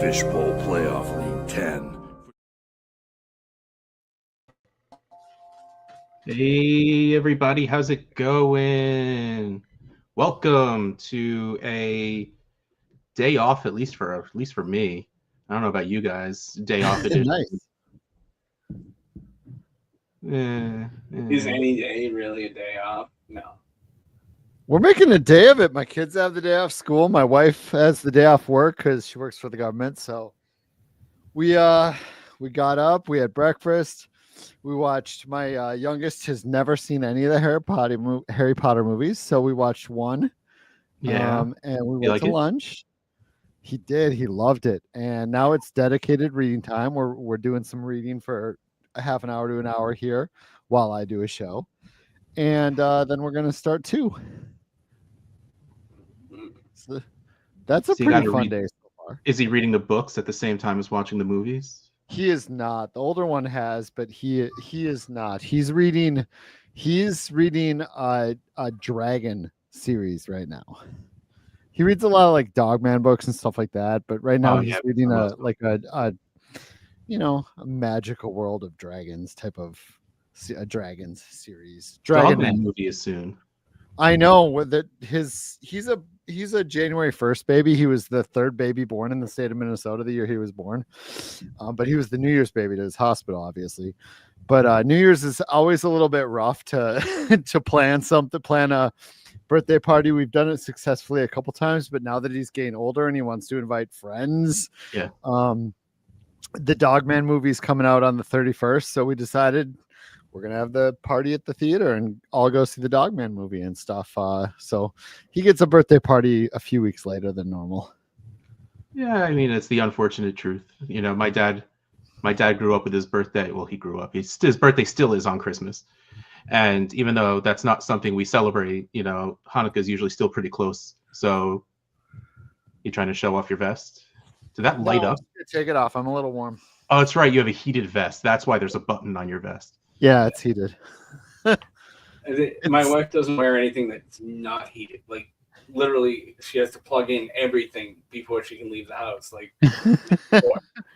Fishbowl Playoff League 10. Hey everybody, how's it going? Welcome to a day off, at least for me. I don't know about you guys. Day off edition. Nice. Is any day really a day off? No. We're making a day of it. My kids have the day off school. My wife has the day off work because she works for the government. So we got up. We had breakfast. We watched. My youngest has never seen any of the Harry Potter movies, so we watched one. Yeah, and we went like to it? lunch. He did. He loved it. And now it's dedicated reading time. We're doing some reading for a half an hour to an hour here while I do a show, and then we're gonna start too. So that's a So you pretty gotta fun read- day so far. Is he reading the books at the same time as watching the movies? He is not. The older one has, but he is not. He's reading a dragon series right now. He reads a lot of like Dogman books and stuff like that, but right now Oh, he's yeah, reading I a love a magical world of dragons type of a dragons series. Dragon Dogman movie is soon. I know that he's a January 1st baby. He was the third baby born in the state of Minnesota the year he was born. But he was the New Year's baby to his hospital, obviously. But New Year's is always a little bit rough to to plan a birthday party. We've done it successfully a couple times, but now that he's getting older and he wants to invite friends, Yeah. The Dogman movie's coming out on the 31st, so we decided we're gonna have the party at the theater and all go see the Dogman movie and stuff. So he gets a birthday party a few weeks later than normal. Yeah, I mean it's the unfortunate truth. You know, my dad grew up with his birthday. Well, he grew up. His birthday still is on Christmas. And even though that's not something we celebrate, you know, Hanukkah is usually still pretty close. So you trying to show off your vest? Did that light up? Take it off. I'm a little warm. Oh, that's right. You have a heated vest. That's why there's a button on your vest. Yeah, it's heated. My wife doesn't wear anything that's not heated. Like literally, she has to plug in everything before she can leave the house. Like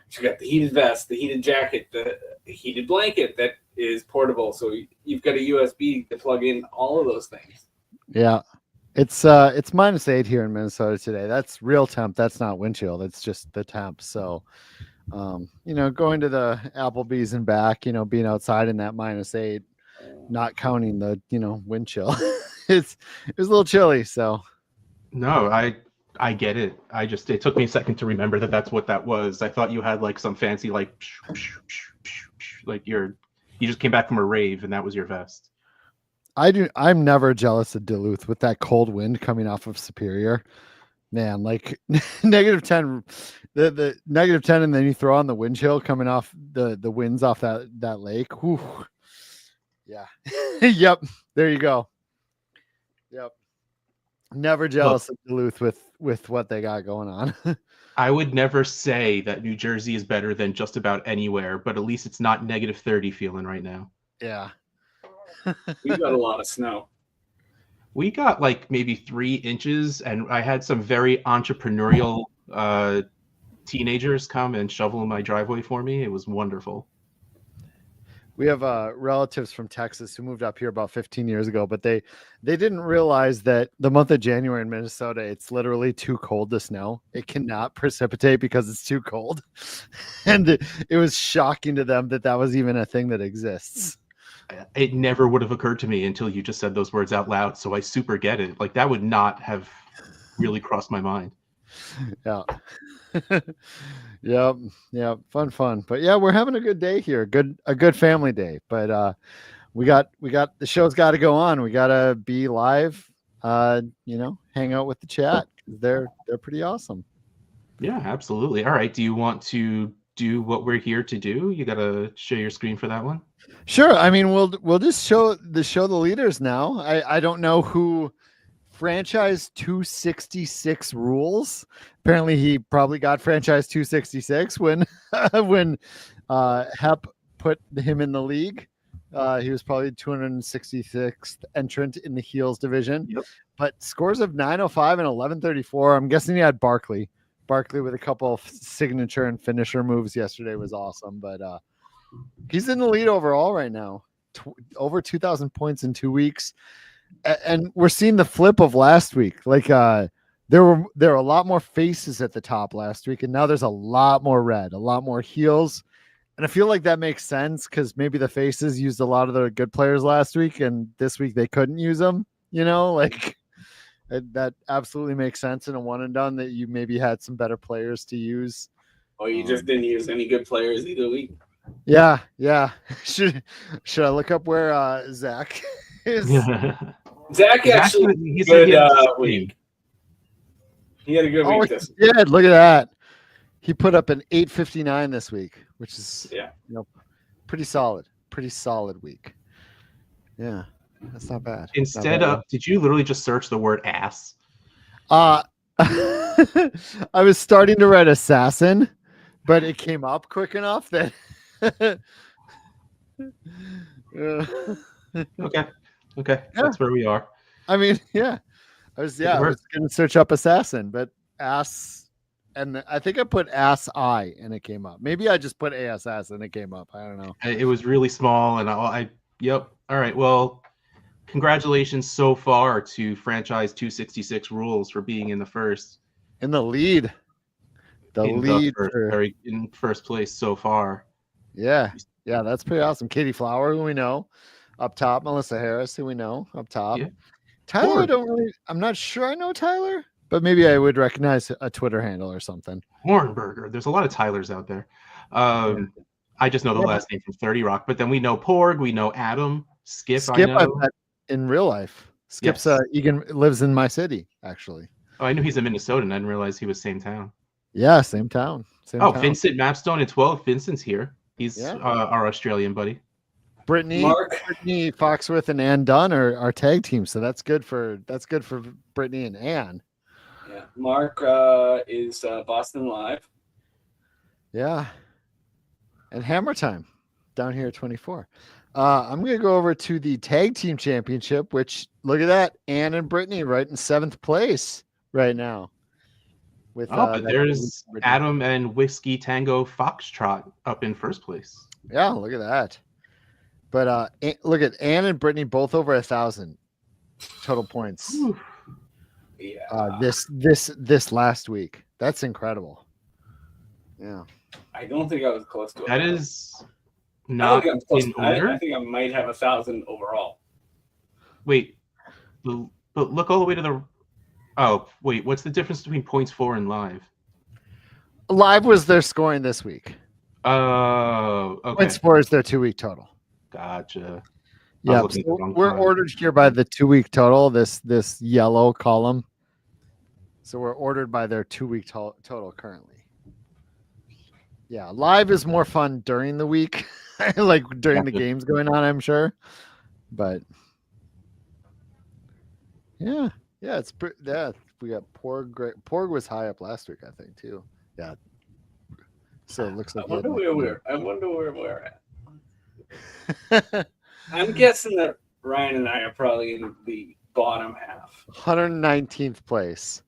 she got the heated vest, the heated jacket, the heated blanket that is portable. So you've got a USB to plug in all of those things. Yeah. It's -8 here in Minnesota today. That's real temp. That's not wind chill. That's just the temp. So going to the Applebee's and back, being outside in that -8, not counting the, wind chill. It was a little chilly. So No, I get it. It took me a second to remember that that's what that was. I thought you had like some fancy like you just came back from a rave and that was your vest. I'm never jealous of Duluth with that cold wind coming off of Superior. Man, like -10, the -10, and then you throw on the wind chill coming off the winds off that lake. Whew. Yeah. Yep. There you go. Yep. Never jealous of Duluth with what they got going on. I would never say that New Jersey is better than just about anywhere, but at least it's not -30 feeling right now. Yeah. We've got a lot of snow. We got like maybe 3 inches, and I had some very entrepreneurial teenagers come and shovel my driveway for me. It was wonderful. We have relatives from Texas who moved up here about 15 years ago, but they didn't realize that the month of January in Minnesota, it's literally too cold to snow. It cannot precipitate because it's too cold. And it was shocking to them that was even a thing that exists. It never would have occurred to me until you just said those words out loud. So I super get it. Like that would not have really crossed my mind. Yeah. Yep. Fun. But yeah, we're having a good day here. A good family day. But we got the show's got to go on. We got to be live. Hang out with the chat. They're pretty awesome. Yeah, absolutely. All right. Do you want to do what we're here to do? You got to share your screen for that one. Sure. I mean, we'll just show the leaders now. I don't know who franchise 266 rules. Apparently he probably got franchise 266 when Hep put him in the league. He was probably 266th entrant in the heels division. Yep. But scores of 905 and 1134. I'm guessing he had Barkley Barkley with a couple of signature and finisher moves yesterday was awesome, but he's in the lead overall right now. Over 2,000 points in 2 weeks. And we're seeing the flip of last week. Like there were a lot more faces at the top last week, and now there's a lot more red, a lot more heels. And I feel like that makes sense because maybe the faces used a lot of the good players last week, and this week they couldn't use them. Like that absolutely makes sense in a one and done that you maybe had some better players to use. Or you just didn't use any good players either week. Yeah. Should I look up where Zach is? Zach actually he's good a week. He had a good week this week. Yeah, look at that. He put up an 859 this week, which is pretty solid. Pretty solid week. Yeah, that's not bad. Did you literally just search the word ass? I was starting to write assassin, but it came up quick enough that Okay. That's where we are. I mean, I was going to search up assassin, but ass, and I think I put ass I and it came up. Maybe I just put ASS and it came up. I don't know. It was really small, and yep. All right. Well, congratulations so far to franchise 266 rules for being in the first. In the lead. In first place so far. Yeah, that's pretty awesome. Katie Flower, who we know, up top. Melissa Harris, who we know, up top. Yeah. Tyler, I'm not sure I know Tyler, but maybe I would recognize a Twitter handle or something. Hornberger. There's a lot of Tylers out there. I just know the last name from 30 Rock, but then we know Porg, we know Adam, Skip. I met in real life. Skip's Egan lives in my city, actually. Oh, I knew he's a Minnesotan. I didn't realize he was same town. Yeah, same town. Vincent Mapstone at 12. Vincent's here. He's our Australian buddy. Brittany Foxworth and Ann Dunn are our tag team, so that's good for Brittany and Ann. Yeah, Mark is Boston Live. Yeah, and Hammer Time down here at 24. I'm gonna go over to the tag team championship, which look at that, Ann and Brittany right in 7th place right now. But there's Adam and Whiskey Tango Foxtrot up in first place. Yeah, look at that. But look at Ann and Brittany both over 1,000 total points. Yeah. This last week. That's incredible. Yeah. I don't think I was close to it. That is not in order. I think I might have 1,000 overall. Wait, but look all the way to the. Oh, wait, what's the difference between points 4 and live? Live was their scoring this week. Oh, okay. Points 4 is their 2-week total. Gotcha. Yeah, so we're ordered here by the 2-week total, this yellow column. So we're ordered by their 2-week total currently. Yeah, live is more fun during the week, like during the games going on, I'm sure. But yeah, it's we got Porg was high up last week, I think, too. Yeah. So it looks like I wonder where we're at. I'm guessing that Ryan and I are probably in the bottom half. 119th place.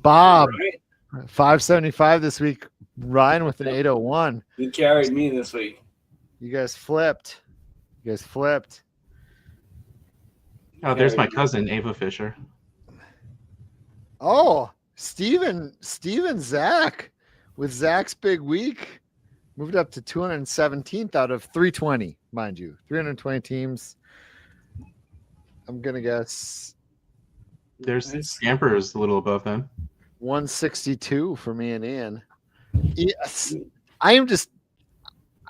Bob, right. 575 this week. Ryan with an 801. He carried me this week. You guys flipped. Oh, there's my cousin, Ava Fisher. Oh, Steven Zach with Zach's big week. Moved up to 217th out of 320, mind you. 320 teams. I'm going to guess. There's Scampers a little above them. 162 for me and Ian. Yes. I've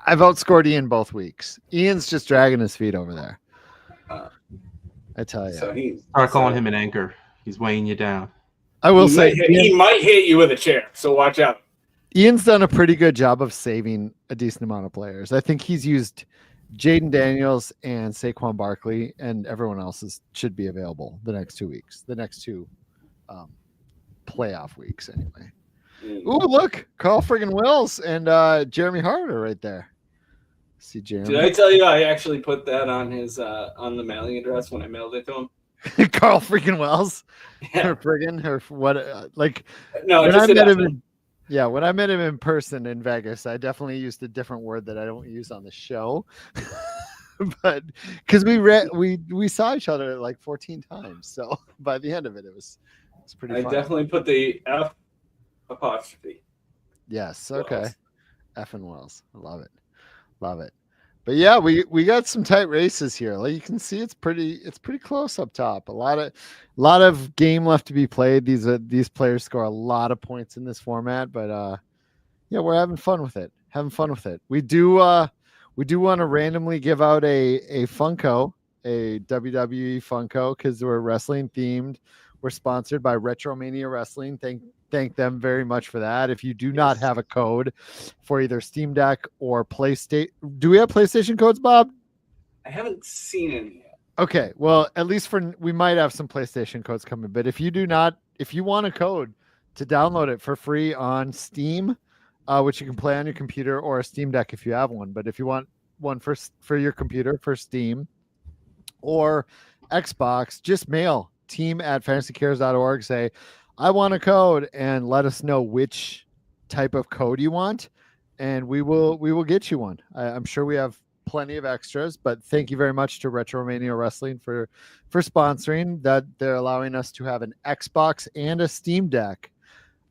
outscored Ian both weeks. Ian's just dragging his feet over there. I tell you. So start calling him an anchor. He's weighing you down. I will say he might hit you with a chair, so watch out. Ian's done a pretty good job of saving a decent amount of players. I think he's used Jaden Daniels and Saquon Barkley, and everyone else should be available the next 2 weeks. The next two playoff weeks, anyway. Ooh, look, Carl friggin' Wills and Jeremy Harder right there. See Jeremy. Did I tell you I actually put that on his on the mailing address when I mailed it to him? Carl freaking Wells. Yeah. Or friggin' or what? Like no, when I met him Yeah, when I met him in person in Vegas, I definitely used a different word that I don't use on the show. But because we saw each other like 14 times, so by the end of it, it's pretty I fun. definitely put the F apostrophe. Yes, okay. Wells. F and Wells, I love it, love it. But yeah, we got some tight races here. Like you can see, it's pretty close up top. A lot of game left to be played. These players score a lot of points in this format, but yeah, we're having fun with it. We do want to randomly give out a Funko, a WWE Funko, because we're wrestling themed. We're sponsored by Retromania Wrestling. Thank them very much for that. If you do not have a code for either Steam Deck or PlayStation, do we have PlayStation codes, Bob? I haven't seen any yet. Okay, well, at least we might have some PlayStation codes coming. But if you want a code to download it for free on Steam, which you can play on your computer or a Steam Deck if you have one. But if you want one for your computer for Steam or Xbox, just mail team@fantasycares.org. Say, I want a code, and let us know which type of code you want, and we will get you one. I'm sure we have plenty of extras, but thank you very much to Retromania Wrestling for sponsoring that. They're allowing us to have an Xbox and a Steam Deck,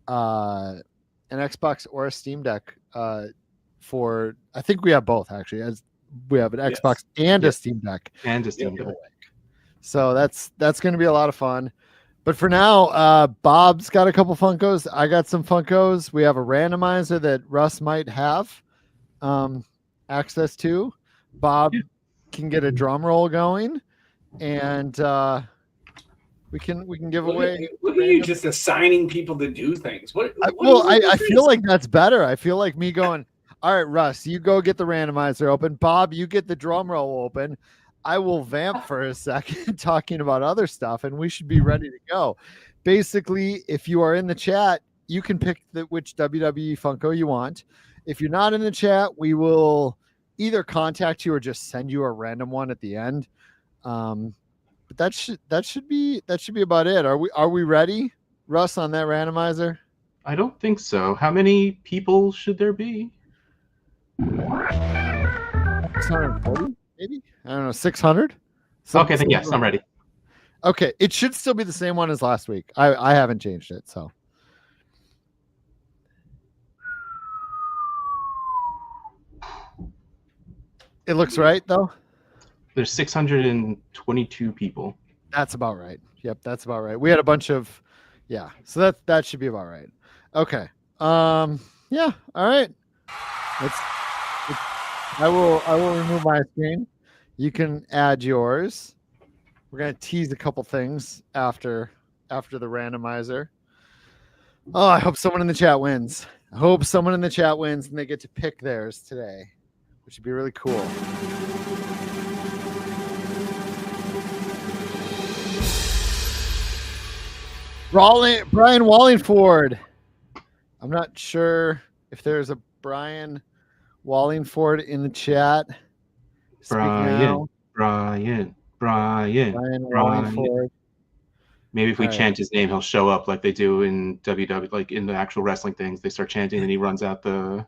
an Xbox or a Steam Deck for, I think we have both actually, as we have an Xbox and a Steam Deck And a Steam Deck. so that's going to be a lot of fun. But for now, Bob's got a couple Funkos. I got some Funkos. We have a randomizer that Russ might have access to. Bob can get a drum roll going, and we can give away. Look at you just assigning people to do things. I feel like that's better. I feel like me going, all right, Russ, you go get the randomizer open. Bob, you get the drum roll open. I will vamp for a second talking about other stuff, and we should be ready to go. Basically, if you are in the chat, you can pick which WWE Funko you want. If you're not in the chat, we will either contact you or just send you a random one at the end. But that should be about it. Are we ready, Russ, on that randomizer? I don't think so. How many people should there be? 640, maybe? I don't know, 600? Okay, then yes, I'm ready. Okay, it should still be the same one as last week. I haven't changed it, so. It looks right, though? There's 622 people. That's about right. Yep, that's about right. We had a bunch of, yeah. So that should be about right. Okay. Yeah. All right. I will remove my screen. You can add yours. We're gonna tease a couple things after the randomizer. Oh, I hope someone in the chat wins. I hope someone in the chat wins and they get to pick theirs today, which would be really cool. Brian Wallingford. I'm not sure if there's a Brian Wallingford in the chat. Brian Wallingford. Maybe if we chant his name, he'll show up like they do in WWE, like in the actual wrestling things. They start chanting and he runs out the...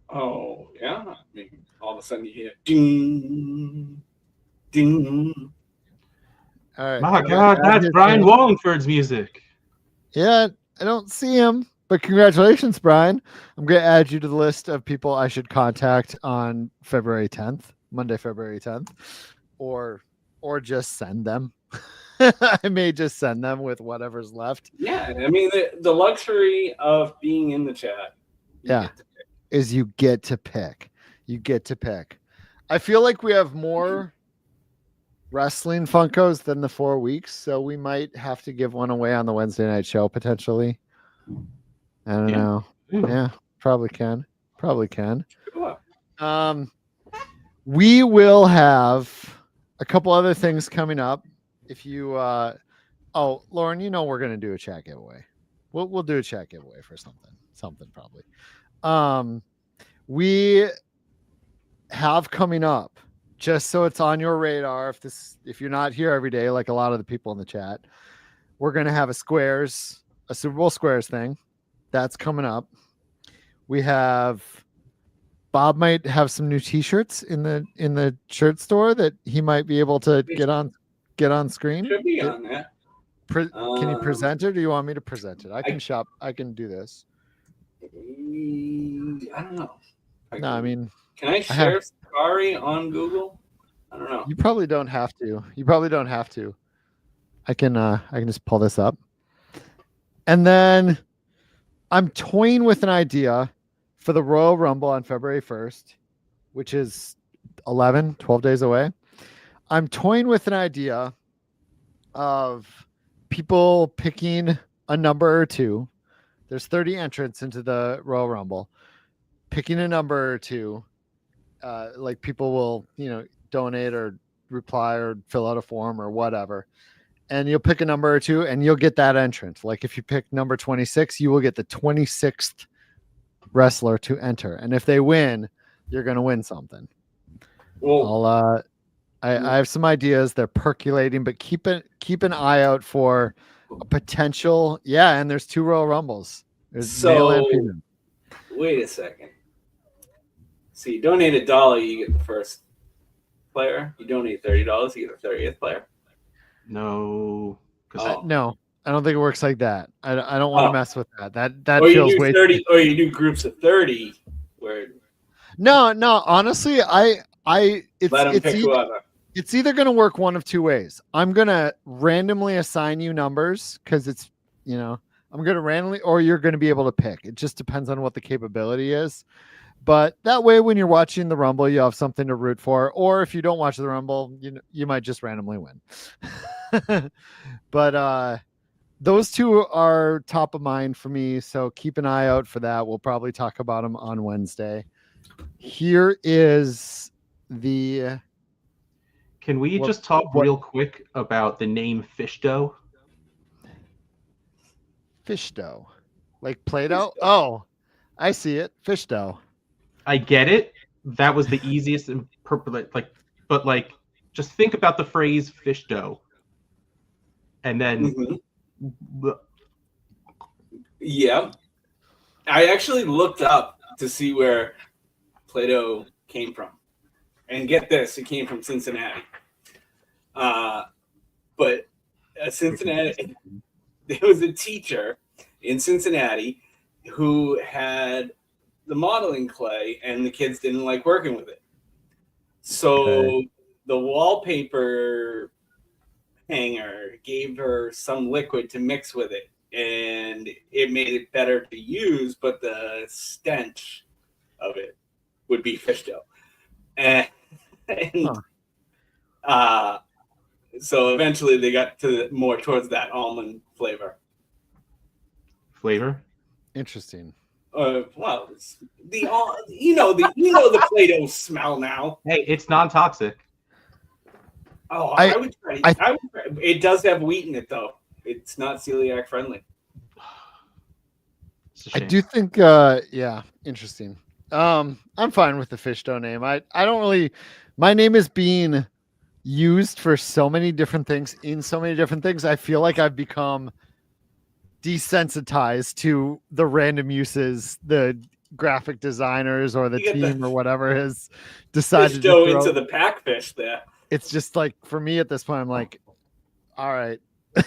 Oh, yeah. I mean, all of a sudden you hear ding, ding. All right. My God, that's Brian Wallingford's music. Yeah, I don't see him, but congratulations, Brian. I'm going to add you to the list of people I should contact on February 10th, Monday, February 10th, or just send them. I may just send them with whatever's left. Yeah, I mean, the luxury of being in the chat. Is you get to pick. You get to pick. I feel like we have more wrestling Funkos than the 4 weeks, so we might have to give one away on the Wednesday night show potentially. I don't know. Yeah, probably can. We will have a couple other things coming up. If you Lauren, you know we're gonna do a chat giveaway. We'll do a chat giveaway for something probably. We have coming up, just so it's on your radar, if you're not here every day like a lot of the people in the chat, we're gonna have a Super Bowl Squares thing that's coming up. We have Bob might have some new T-shirts in the shirt store that he might be able to get on screen. Should be on that. Can you present it, or do you want me to present it? I can shop. I can do this. I don't know. No, I mean, can I share Safari on Google? I don't know. You probably don't have to. I can just pull this up. And then I'm toying with an idea for the Royal Rumble on February 1st, which is 12 days away. I'm toying with an idea of people picking a number or two. There's 30 entrants into the Royal Rumble. Picking a number or two, like people will, donate or reply or fill out a form or whatever. And you'll pick a number or two and you'll get that entrant. Like if you pick number 26, you will get the 26th wrestler to enter. And if they win, you're going to win something. Well, I have some ideas. They're percolating, but keep an eye out for a potential. Yeah. And there's 2 Royal Rumbles. There's male and female. Wait a second. So you donate $1, you get the first player. You donate $30, you get the 30th player. No. No, I don't think it works like that. I don't want to mess with that. That or feels you do way 30, or you do groups of 30 where No, honestly, it's either going to work one of 2 ways. I'm going to randomly assign you numbers because it's, I'm going to randomly, or you're going to be able to pick. It just depends on what the capability is. But that way, when you're watching the Rumble, you have something to root for. Or if you don't watch the Rumble, you might just randomly win. But those 2 are top of mind for me. So keep an eye out for that. We'll probably talk about them on Wednesday. Here is the... Can we just talk real quick about the name Fish Dough? Fish dough. Like Play-Doh? Oh, I see it. Fish dough. I get it. That was the easiest and but just think about the phrase fish dough. And then Yeah. I actually looked up to see where Play-Doh came from. And get this, it came from Cincinnati. But Cincinnati, there was a teacher in Cincinnati who had the modeling clay and the kids didn't like working with it. So the wallpaper hanger gave her some liquid to mix with it and it made it better to use, but the stench of it would be fish dough. So eventually they got to more towards that almond flavor. Interesting. Well, it's the the Play-Doh smell now. Hey, it's non-toxic. Oh, I would try. It does have wheat in it though. It's not celiac friendly. I do think interesting. I'm fine with the fish dough name. I don't really, my name is being used for so many different things in so many different things. I feel like I've become desensitized to the random uses the graphic designers or the team or whatever has decided to go into the pack fish there. It's just like, for me at this point, I'm like, all right, it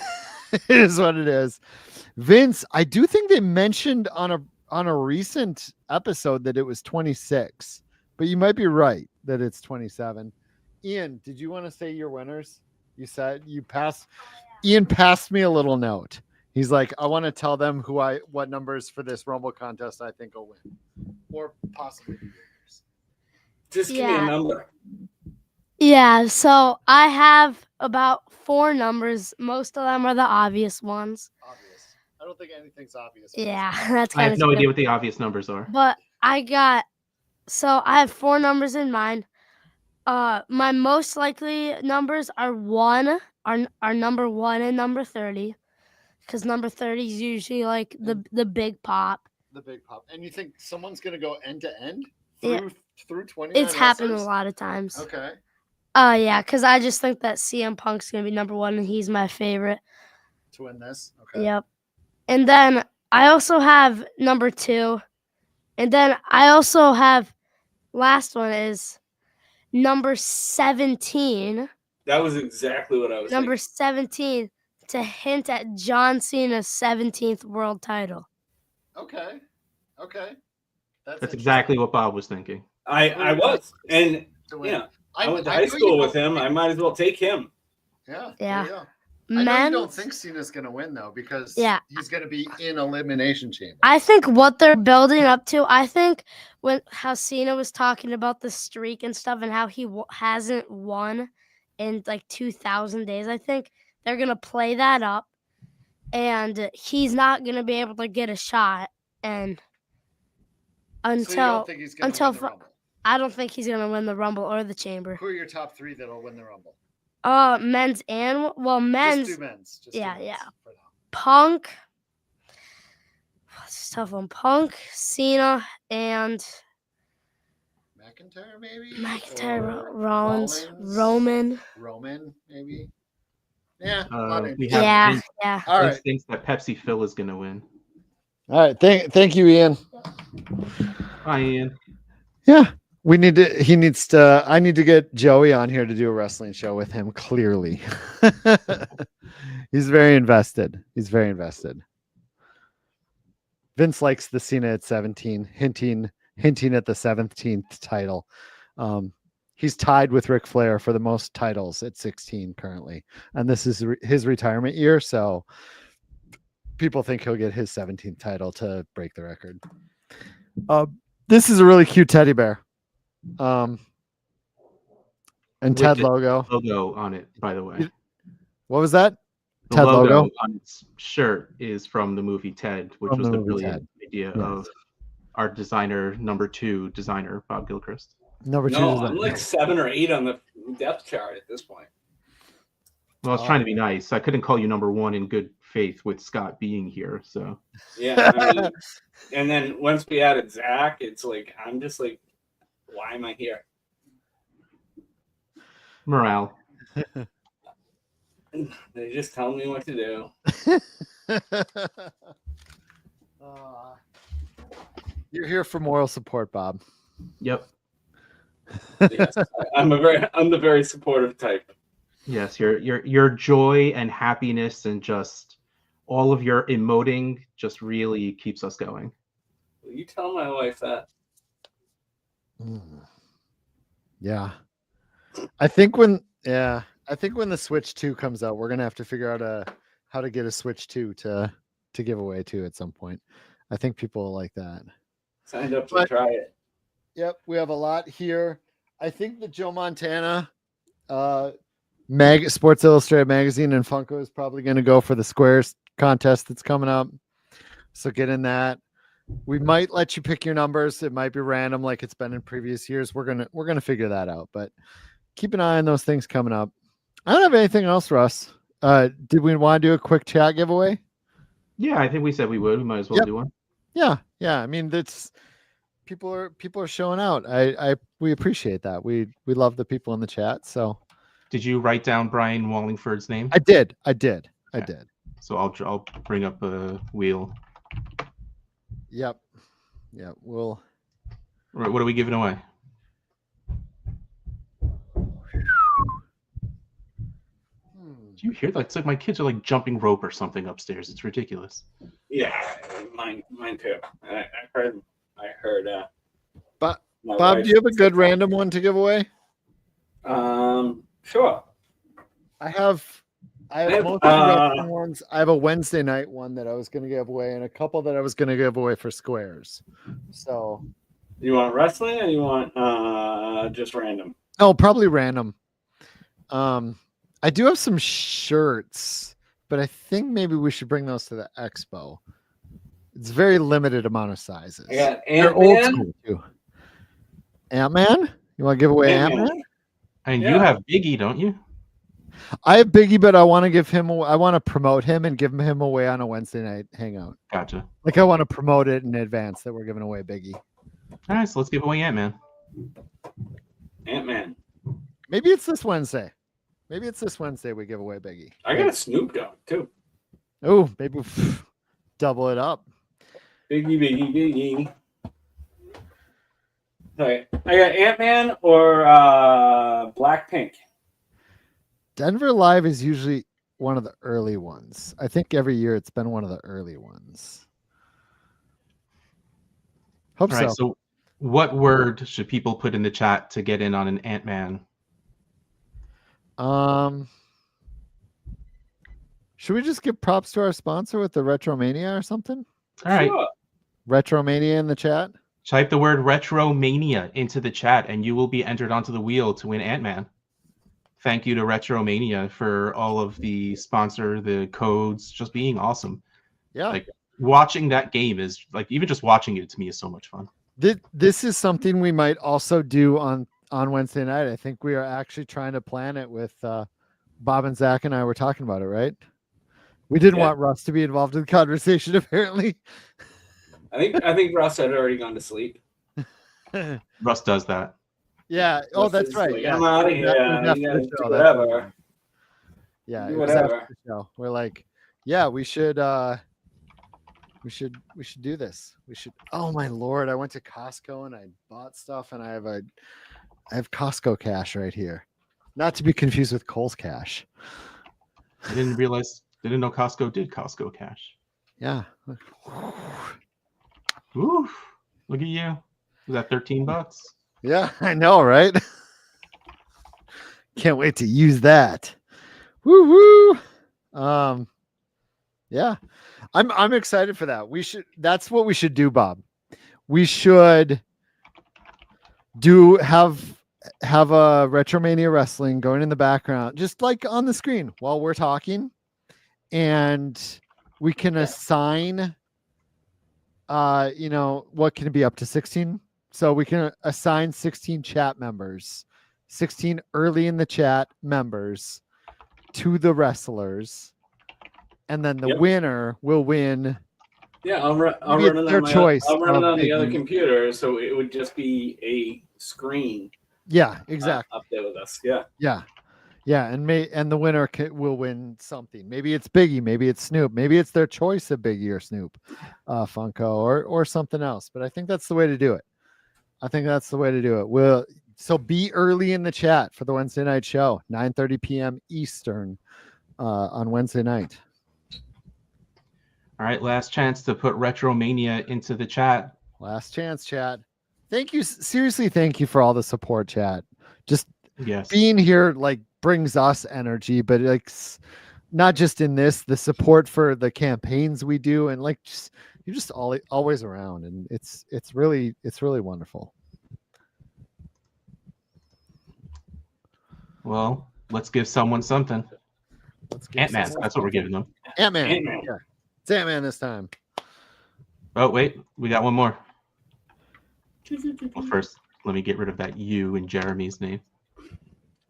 is what it is. Vince, I do think they mentioned on a recent episode that it was 26, but you might be right that it's 27. Ian, did you want to say your winners? You said you passed. Ian passed me a little note. He's like, I want to tell them what numbers for this Rumble contest I think will win, or possibly be winners. Just give me a number. Yeah, so I have about 4 numbers. Most of them are the obvious ones. Obvious. I don't think anything's obvious. Yeah, that's I kind have no idea what the obvious numbers are. But I have 4 numbers in mind. My most likely numbers are number 1 and number 30, because number 30 is usually like the big pop. The big pop. And you think someone's gonna go end to end through 20? It's happened a lot of times. Okay. Yeah, because I just think that CM Punk's gonna be number 1, and he's my favorite to win this. Okay. Yep. And then I also have number 2, And then I also have last one is number 17. That was exactly what I was Number thinking. 17 to hint at John Cena's 17th world title. Okay. That's exactly what Bob was thinking. I was. And yeah, I went to high school with him. I might as well take him. Yeah. Yeah. There you go. I know you don't Men's, think Cena's going to win, though, because Yeah. he's going to be in Elimination Chamber. I think what they're building up to, I think how Cena was talking about the streak and stuff and how he hasn't won in like 2,000 days, I think they're going to play that up and he's not going to be able to get a shot. And So you until don't think he's going to win the Rumble? I don't think he's going to win the Rumble or the Chamber. Who are your top three that'll win the Rumble? Men's and men's. Just do men's. Just Yeah, do men's yeah. for now. Punk. It's a tough one. Punk, Cena, and McIntyre, maybe? McIntyre, Or Rollins, Roman, maybe? Yeah. We have Yeah, Vince, yeah. All Vince right. thinks that Pepsi Phil is going to win. All right. Thank you, Ian. Hi, Ian. Yeah. I need to get Joey on here to do a wrestling show with him, clearly. He's very invested. Vince likes the Cena at 17, hinting at the 17th title. He's tied with Ric Flair for the most titles at 16 currently. And this is his retirement year. So people think he'll get his 17th title to break the record. This is a really cute teddy bear. And With Ted the logo. Logo on it, by the way. What was that? The Ted logo logo? on its shirt is from the movie Ted, which From was the the movie brilliant Ted. idea Yes. of our number 2 designer, Bob Gilchrist. Number two. No, I'm like 7 or 8 on the depth chart at this point. Well, I was trying to be nice. I couldn't call you number 1 in good faith with Scott being here. So Yeah. I mean, and then once we added Zach, it's like, I'm just like, why am I here? morale. They just tell me what to do. You're here for moral support, Bob. Yep. Yes, I'm the very supportive type. Yes, your joy and happiness and just all of your emoting just really keeps us going. Will you tell my wife that? Yeah. I think when the Switch 2 comes out, we're gonna have to figure out how to get a Switch 2 to give away to at some point. I think people will like that. Signed up to try it. Yep, we have a lot here. I think the Joe Montana Sports Illustrated magazine and Funko is probably going to go for the Squares contest that's coming up. So get in that. We might let you pick your numbers. It might be random like it's been in previous years. We're gonna figure that out. But keep an eye on those things coming up. I don't have anything else, Russ. Did we want to do a quick chat giveaway? Yeah, I think we said we would. We might as well do one. Yeah. I mean, that's people are showing out. We appreciate that. We love the people in the chat. So Did you write down Brian Wallingford's name? I did. So I'll bring up a wheel. Yep. We'll. What are we giving away? Do you hear that? It's like my kids are like jumping rope or something upstairs. It's ridiculous. Yeah, mine too. I heard. Bob, my do you have a good random one to give away? Sure. I have most of the wrestling ones. I have a Wednesday night one that I was going to give away, and a couple that I was going to give away for Squares. So, You want wrestling or you want just random? no, probably random. I do have some shirts, but I think maybe we should bring those to the expo. It's a very limited amount of sizes. I got They're old Ant-Man. school too. Ant-Man? You want to give away Ant-Man. Ant-Man? And Yeah. you have Biggie, don't you? I have Biggie, but I want to give him. I want to promote him and give him away on a Wednesday night hangout. Gotcha. Like I want to promote it in advance that we're giving away Biggie. All right, so let's give away Ant-Man. Ant-Man. Maybe it's this Wednesday. Maybe it's this Wednesday we give away Biggie. I got a Snoop Dogg too. Oh, maybe double it up. Biggie. Okay, I got Ant-Man or Blackpink. Denver Live is usually one of the early ones. I think every year it's been one of the early ones. Hope All right. so. So, what word should people put in the chat to get in on an Ant-Man? Should we just give props to our sponsor with the Retromania or something? All right. Sure. Retromania in the chat. Type the word Retromania into the chat, and you will be entered onto the wheel to win Ant-Man. Thank you to Retromania for all of the sponsor, the codes, just being awesome. Yeah. Like watching that game is like even just watching it to me is so much fun. This is something we might also do on Wednesday night. I think we are actually trying to plan it with Bob and Zach, and I were talking about it, right? We didn't want Russ to be involved in the conversation, apparently. I think Russ had already gone to sleep. Russ does that. Yeah. Russ Oh, that's is right. like, Yeah. I'm out of It was here. after You the guys show, do that's whatever. right. Yeah, Do it was after whatever. the show. We're like, yeah, we should do this. We should. Oh my Lord, I went to Costco and I bought stuff, and I have Costco cash right here. Not to be confused with Kohl's cash. I didn't know Costco did Costco cash. Yeah. Ooh, look at you. Was that $13? Yeah, I know, right? Can't wait to use that. Woo woo. Yeah. I'm excited for that. That's what we should do, Bob. We should have a Retromania Wrestling going in the background, just like on the screen while we're talking. And we can assign what can it be, up to 16? So we can assign 16 chat members, 16 early in the chat members to the wrestlers, and then the winner will win. Yeah, I'll run it on the other computer, so it would just be a screen. Yeah, exactly. Up there with us. Yeah. Yeah, and the winner will win something. Maybe it's Biggie, maybe it's Snoop, maybe it's their choice of Biggie or Snoop, Funko, or something else. But I think that's the way to do it. So be early in the chat for the Wednesday night show, 9:30 p.m. Eastern on Wednesday night. All right, last chance to put Retromania into the chat. Last chance, chat. Thank you. Seriously, thank you for all the support, chat. Just being here brings us energy, but not just in this, the support for the campaigns we do, and you're just always around, and it's really wonderful. Well, let's give someone something. Ant-Man. That's what we're giving them. Ant-Man. Yeah. It's Ant-Man this time. Oh, wait. We got one more. Well, first, let me get rid of that U in Jeremy's name.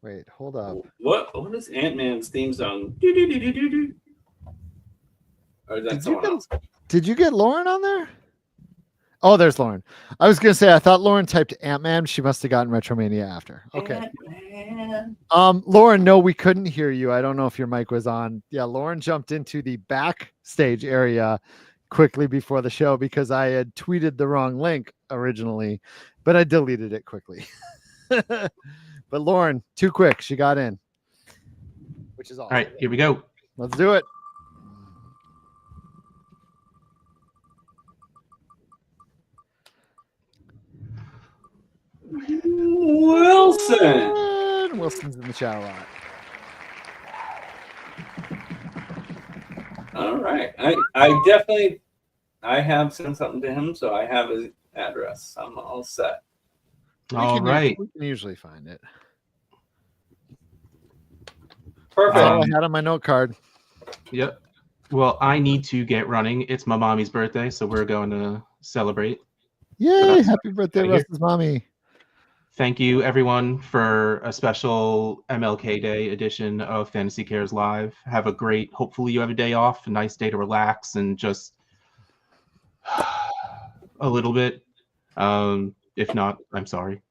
Wait, hold up. What is Ant-Man's theme song? Or is that someone else? Did you get Lauren on there? Oh, there's Lauren. I was gonna say I thought Lauren typed Ant-Man. She must have gotten Retromania after. Okay. Ant-Man. Lauren, no, we couldn't hear you. I don't know if your mic was on. Yeah, Lauren jumped into the backstage area quickly before the show because I had tweeted the wrong link originally, but I deleted it quickly. But Lauren, too quick. She got in, which is awesome. All right, here we go. Let's do it. Wilson. Wilson's in the chat a lot. All right. I have sent something to him, so I have his address. I'm all set. All right. We can usually find it. Perfect. That's all I had on my note card. Yep. Well, I need to get running. It's my mommy's birthday, so we're going to celebrate. Yay! Happy birthday, Russ's mommy. Thank you, everyone, for a special MLK Day edition of Fantasy Cares Live. Have a great, hopefully you have a day off, a nice day to relax and just a little bit. If not, I'm sorry.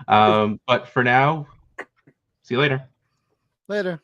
But for now, see you later. Later.